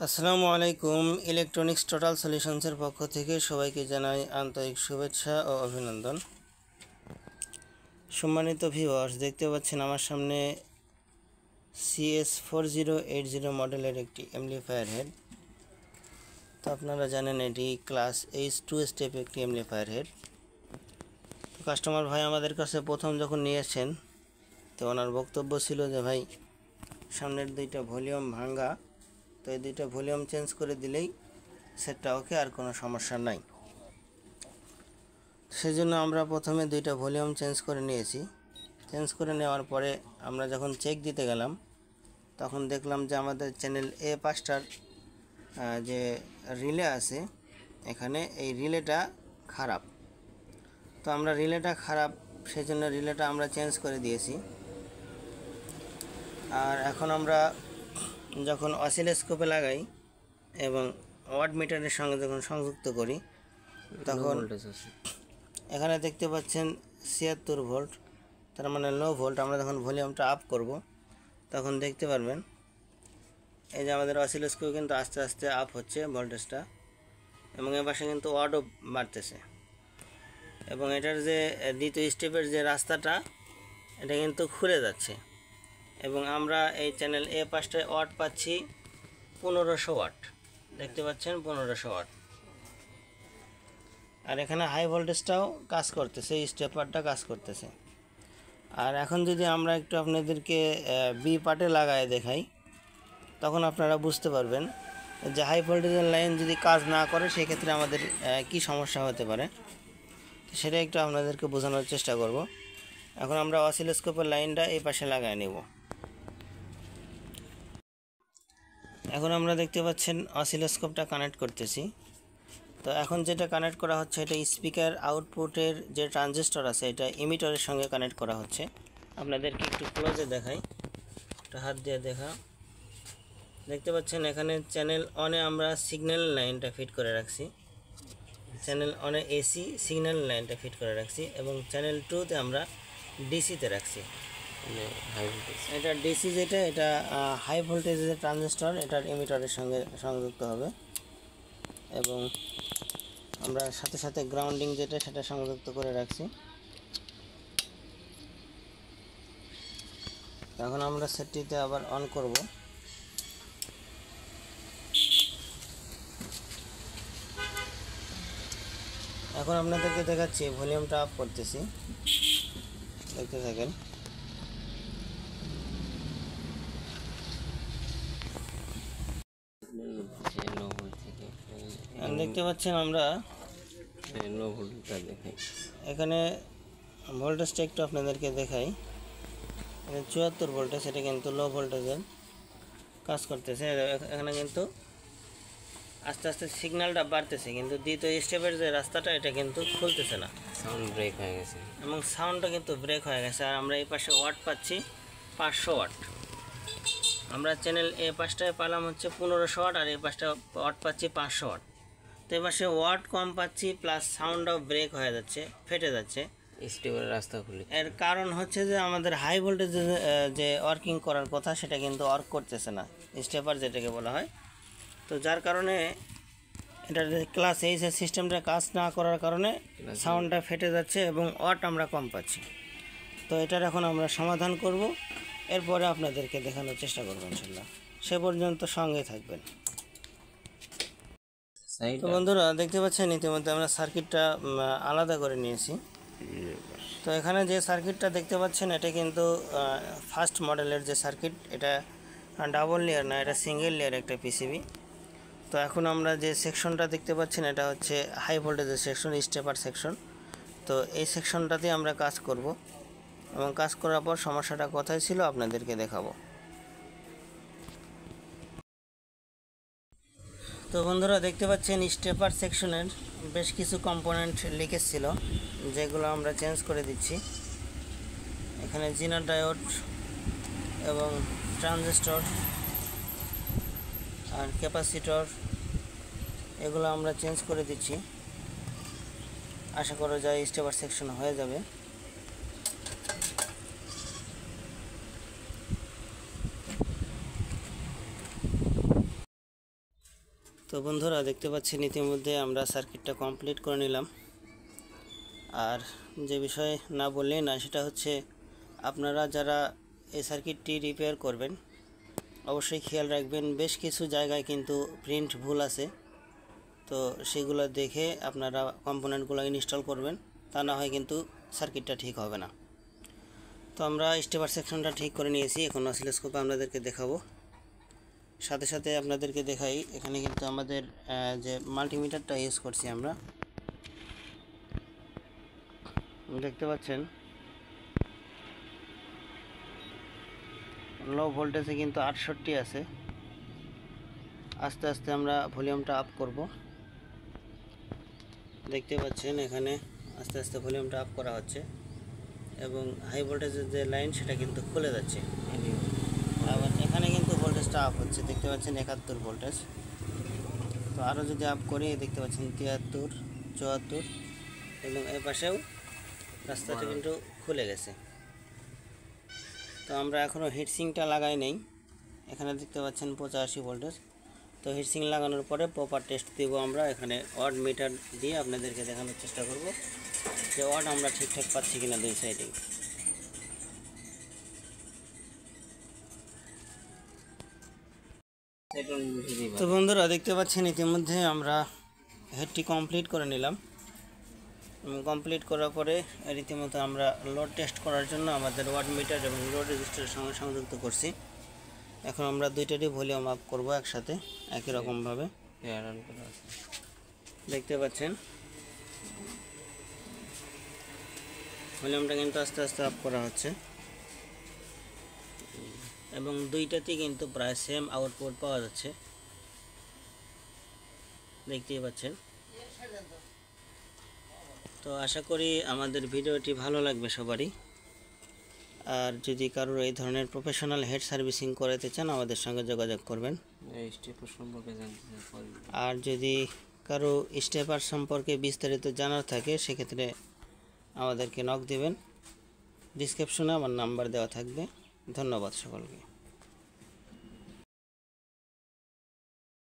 আসসালামু আলাইকুম। Electronics total সলিউশনসের পক্ষ থেকে সবাইকে জানাই আন্তরিক শুভেচ্ছা ও অভিনন্দন। সম্মানিত ভিউয়ার্স, দেখতে পাচ্ছেন আমার সামনে CS4080 মডেলের একটি অ্যামপ্লিফায়ার হেড। তো আপনারা জানেন এটি ক্লাস H2 স্টেপ একটি অ্যামপ্লিফায়ার হেড। তো কাস্টমার ভাই আমাদের কাছে প্রথম যখন নিয়েছেন, তো ওনার বক্তব্য ছিল যে ভাই সামনের দুইটা ভলিউম ভাঙ্গা, তো এই দুইটা ভলিউম চেঞ্জ করে দিলেই সেটটা ওকে, আর কোনো সমস্যা নাই। সেজন্য আমরা প্রথমে দুইটা ভলিউম চেঞ্জ করে নিয়েছি। চেঞ্জ করে নেওয়ার পরে আমরা যখন চেক দিতে গেলাম, তখন দেখলাম যে আমাদের চ্যানেল A5টার যে রিলে আছে, এখানে এই রিলেটা খারাপ। তো আমরা রিলেটা খারাপ, সেজন্য রিলেটা আমরা চেঞ্জ করে দিয়েছি। আর এখন আমরা যখন অসিলোস্কোপে লাগাই এবং ওয়াট মিটারের সঙ্গে যখন সংযুক্ত করি, তখন এখানে দেখতে পাচ্ছেন 76 ভোল্ট, তার মানে লো ভোল্ট। আমরা যখন ভলিউমটা আপ করব, তখন দেখতে পারবেন এই যে আমাদের অসিলোস্কোপ কিন্তু আস্তে আস্তে আপ হচ্ছে ভোল্টেজটা, এবং এ পাশে কিন্তু ওয়াটও বাড়তেছে। এবং এটার যে দ্বিতীয় স্টেপের যে রাস্তাটা, এটা কিন্তু খুলে যাচ্ছে। এবং আমরা এই চ্যানেল A5টায় ওয়াট পাচ্ছি 1500 ওয়াট। দেখতে পাচ্ছেন 1500 ওয়াট। আর এখানে হাই ভোল্টেজটাও কাজ করতেছে, স্টেপারটা কাজ করতেছে। আর এখন যদি আমরা একটু আপনাদেরকে বি পার্টে লাগায় দেখাই, তখন আপনারা বুঝতে পারবেন যে হাই ভোল্টেজের লাইন যদি কাজ না করে, সেক্ষেত্রে আমাদের কি সমস্যা হতে পারে, সেটা একটু আপনাদেরকে বোঝানোর চেষ্টা করব। এখন আমরা অসিলোস্কোপের লাইনটা এই পাশে লাগায় নেব। এখন আমরা দেখতে পাচ্ছেন অসিলোস্কোপটা কানেক্ট করতেছি। তো এখন যেটা কানেক্ট করা হচ্ছে, এটা স্পিকার আউটপুটের যে ট্রানজিস্টর আছে, এটা ইমিটারের সঙ্গে কানেক্ট করা হচ্ছে। আপনাদেরকে একটু ক্লোজে দেখাই, একটা হাত দিয়ে দেখা। দেখতে পাচ্ছেন এখানে চ্যানেল অনে আমরা সিগন্যাল লাইনটা ফিট করে রাখছি, চ্যানেল অনে এসি সিগন্যাল লাইনটা ফিট করে রাখছি, এবং চ্যানেল 2তে আমরা ডিসিতে রাখছি। এটা ডিসি যেটা, এটা হাই ভোল্টেজের ট্রানজিস্টর, এটার ইমিটারের সঙ্গে সংযুক্ত হবে। এবং আমরা সাথে সাথে গ্রাউন্ডিং যেটা, সেটা সংযুক্ত করে রাখছি। এখন আমরা সেটটিতে আবার অন করব। এখন আপনাদেরকে দেখাচ্ছি, ভলিউমটা আপ করতেছি, দেখতে থাকেন। দেখতে পাচ্ছেন আমরা এখানে ভোল্টেজটা একটু আপনাদেরকে দেখাই। 74 ভোল্টেজ, সেটা কিন্তু লো ভোল্টেজের কাজ করতেছে। এখানে কিন্তু আস্তে আস্তে সিগন্যালটা বাড়তেছে, কিন্তু দ্বিতীয় স্টেপের যে রাস্তাটা, এটা কিন্তু খুলতেছে না, সাউন্ড ব্রেক হয়ে গেছে, এবং সাউন্ডটা কিন্তু ব্রেক হয়ে গেছে। আর আমরা এই পাশে ওয়াট পাচ্ছি 500 ওয়াট। আমরা চ্যানেল A5টায় পেলাম হচ্ছে 1500 ওয়াট, আর এই পাশটা ওয়াট পাচ্ছি 500 ওয়াট। তো এই পাশে ওয়াট কম পাচ্ছি, প্লাস সাউন্ডটাও ব্রেক হয়ে যাচ্ছে, ফেটে যাচ্ছে, স্টেপের রাস্তা খুলে। এর কারণ হচ্ছে যে আমাদের হাই ভোল্টেজে যে ওয়ার্কিং করার কথা, সেটা কিন্তু ওয়ার্ক করতেছে না, স্টেপার যেটাকে বলা হয়। তো যার কারণে এটার ক্লাস H এর সিস্টেমটা কাজ না করার কারণে সাউন্ডটা ফেটে যাচ্ছে এবং ওয়াট আমরা কম পাচ্ছি। তো এটার এখন আমরা সমাধান করব, এরপরে আপনাদেরকে দেখানোর চেষ্টা করব ইনশাল্লাহ। সে পর্যন্ত সঙ্গে থাকবেন। তো বন্ধুরা, দেখতে পাচ্ছেন ইতিমধ্যে আমরা সার্কিটটা আলাদা করে নিয়েছি। তো এখানে যে সার্কিটটা দেখতে পাচ্ছেন, এটা কিন্তু ফার্স্ট মডেলের যে সার্কিট, এটা ডাবল লেয়ার না, এটা সিঙ্গেল লেয়ার একটা পিসিবি। তো এখন আমরা যে সেকশনটা দেখতে পাচ্ছেন, এটা হচ্ছে হাই ভোল্টেজের সেকশন, স্টেপার সেকশন। তো এই সেকশনটাতে আমরা কাজ করব, এবং কাজ করার পর সমস্যাটা কোথায় ছিল আপনাদেরকে দেখাবো। তো বন্ধুরা, দেখতে পাচ্ছেন স্টেপার সেকশনের বেশ কিছু কম্পোনেন্ট লিকেজ ছিল, যেগুলো আমরা চেঞ্জ করে দিচ্ছি। এখানে জিনার ডায়োড এবং ট্রানজিস্টর আর ক্যাপাসিটর, এগুলো আমরা চেঞ্জ করে দিচ্ছি। আশা করা যায় স্টেপার সেকশন হয়ে যাবে। তো বন্ধুরা দেখতে পাচ্ছেন ইতিমধ্যে আমরা সার্কিটটা কমপ্লিট করে নিলাম। আর যে বিষয়ে না বললেই না, সেটা হচ্ছে আপনারা যারা এই সার্কিটটি রিপেয়ার করবেন অবশ্যই খেয়াল রাখবেন, বেশ কিছু জায়গায় কিন্তু প্রিন্ট ভুল আছে। তো সেগুলো দেখে আপনারা কম্পোনেন্টগুলো ইনস্টল করবেন, তা না হয় কিন্তু সার্কিটটা ঠিক হবে না। তো আমরা স্টেপার সেকশনটা ঠিক করে নিয়েছি, এখন অসিলোস্কোপে আপনাদেরকে দেখাবো। সাথে সাথে আপনাদেরকে দেখাই, এখানে কিন্তু আমাদের যে মাল্টিমিটারটা ইউজ করছি আমরা, দেখতে পাচ্ছেন লো ভোল্টেজে কিন্তু 68 আছে। আস্তে আস্তে আমরা ভলিউমটা আপ করব। দেখতে পাচ্ছেন এখানে আস্তে আস্তে ভলিউমটা আপ করা হচ্ছে এবং হাই ভোল্টেজের যে লাইন সেটা কিন্তু খুলে যাচ্ছে। আবার এখানে কিন্তু ভোল্টেজটা আপ হচ্ছে, দেখতে পাচ্ছেন 71 ভোল্টেজ। তো আরও যদি আপ করি দেখতে পাচ্ছেন 73, 74 এবং এর পাশেও রাস্তাটা কিন্তু খুলে গেছে। তো আমরা এখনও হিটসিংটা লাগাই নেই, এখানে দেখতে পাচ্ছেন 85 ভোল্টেজ। তো হিটসিং লাগানোর পরে প্রপার টেস্ট দেব আমরা। এখানে ওয়াট মিটার দিয়ে আপনাদেরকে দেখানোর চেষ্টা করব যে ওয়াট আমরা ঠিকঠাক পাচ্ছি কিনা দুই সাইডেই। তো বন্ধুরা দেখতে পাচ্ছেন ইতিমধ্যে আমরা হেডটি কমপ্লিট করে নিলাম। কমপ্লিট করার পরে রীতিমতো আমরা লোড টেস্ট করার জন্য আমাদের ওয়াট মিটার এবং লোড রেজিস্টারের সঙ্গে সংযুক্ত করছি। এখন আমরা দুইটারই ভলিউম আপ করব একসাথে একই রকমভাবে। দেখতে পাচ্ছেন ভলিউমটা কিন্তু আস্তে আস্তে আপ করা হচ্ছে এবং দুইটাতেই কিন্তু প্রায় সেম আউটপুট পাওয়া যাচ্ছে, দেখতেই পাচ্ছেন। তো আশা করি আমাদের ভিডিওটি ভালো লাগবে সবারই। আর যদি কারোর এই ধরনের প্রফেশনাল হেড সার্ভিসিং করাতে চান আমাদের সঙ্গে যোগাযোগ করবেন। আর যদি কারো স্টেপার সম্পর্কে বিস্তারিত জানার থাকে সেক্ষেত্রে আমাদেরকে নক দিবেন। ডিসক্রিপশনে আমার নাম্বার দেওয়া থাকবে। ধন্যবাদ সকলকে।